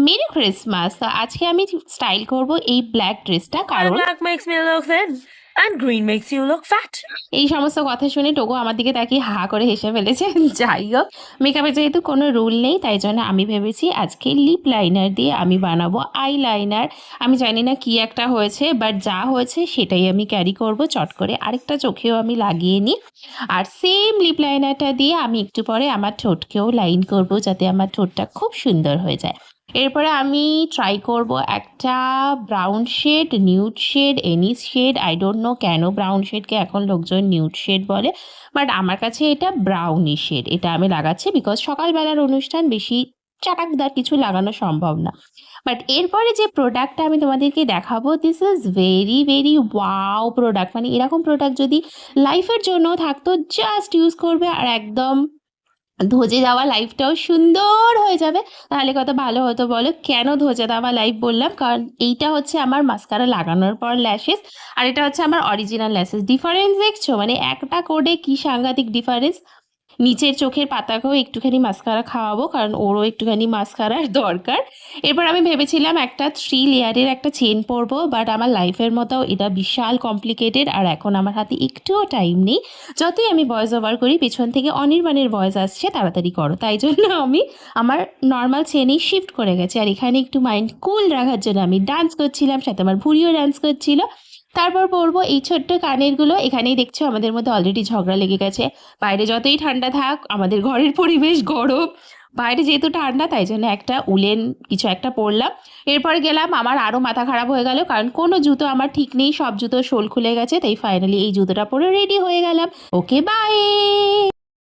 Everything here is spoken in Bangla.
Merry Christmas. তো আজকে আমি স্টাইল করব এই ব্ল্যাক ড্রেসটা, Why কারণ black makes me look thin and green makes you look fat. এই সমস্ত কথা শুনে টোগো আমার দিকে তাকিয়ে হা হা করে হেসে ফেলেছে। যাই হোক, মেকআপের যেহেতু কোনো রুল নেই, তাই জন্য আমি ভেবেছি আজকে লিপ লাইনার দিয়ে আমি বানাবো আই লাইনার। আমি জানি না কি একটা হয়েছে, বাট যা হয়েছে সেটাই আমি ক্যারি করব চট করে। আরেকটা চোখেও আমি লাগিয়ে নিই, আর সেম লিপ লাইনারটা দিয়ে আমি একটু পরে আমার ঠোঁটকেও লাইন করব, যাতে আমার ঠোঁটটা খুব সুন্দর হয়ে যায়। এরপরে আমি ট্রাই করব একটা brown shade, nude shade, any shade. I don't know কেন ব্রাউন শেডকে এখন লোকজন নিউড শেড বলে, বাট আমার কাছে এটা ব্রাউনি শেড। এটা আমি লাগাচ্ছি বিকজ সকালবেলার অনুষ্ঠান, বেশি চাটাকদার কিছু লাগানো সম্ভব না। বাট এরপরে যে প্রোডাক্টটা আমি তোমাদেরকে দেখাবো, this is very very wow product. মানে এরকম প্রোডাক্ট যদি লাইফের জন্য থাকতো, জাস্ট ইউজ করবে আর একদম ধজে যাওয়া লাইফটাও সুন্দর হয়ে যাবে। তাহলে কত ভালো হতো বলো। কেন ধজে যাওয়া লাইফ বললাম? কারণ এইটা হচ্ছে আমার মাস্কারা লাগানোর পর ল্যাশেস, আর এটা হচ্ছে আমার অরিজিনাল ল্যাশেস। ডিফারেন্স দেখছো? মানে একটা কোডে কি সাংঘাতিক ডিফারেন্স। নিচের চোখের পাতাকেও একটুখানি মাস্কারা খাওয়াবো, কারণ ওরও একটুখানি মাস্কারার দরকার। এরপর আমি ভেবেছিলাম একটা 3 লেয়ারের একটা চেন পরবো, বাট আমার লাইফের মতো এটা বিশাল কমপ্লিকেটেড, আর এখন আমার হাতে একটুও টাইম নেই। যতই আমি ভয়েস ওভার করি, পেছন থেকে অনির্বাণের ভয়েস আসছে তাড়াতাড়ি করো, তাই জন্য আমি আমার নর্মাল চেনেই শিফট করে গেছি। আর এখানে একটু মাইন্ড কুল রাখার জন্য আমি ডান্স করছিলাম, সাথে আমার ভুঁড়িও ডান্স করছিল। তারপর পরবো এই ছোট্ট কানেরগুলো। এখানেই দেখছো আমাদের মধ্যে অলরেডি ঝগড়া লেগে গেছে। বাইরে যতই ঠান্ডা থাক, আমাদের ঘরের পরিবেশ গরম, বাইরে যেহেতু ঠান্ডা, তাই জন্য একটা উলেন কিছু একটা পরলাম। এরপর গেলাম, আমার আরও মাথা খারাপ হয়ে গেল, কারণ কোনো জুতো আমার ঠিক নেই, সব জুতো শোল খুলে গেছে। তাই ফাইনালি এই জুতোটা পরে রেডি হয়ে গেলাম। ওকে, বাই।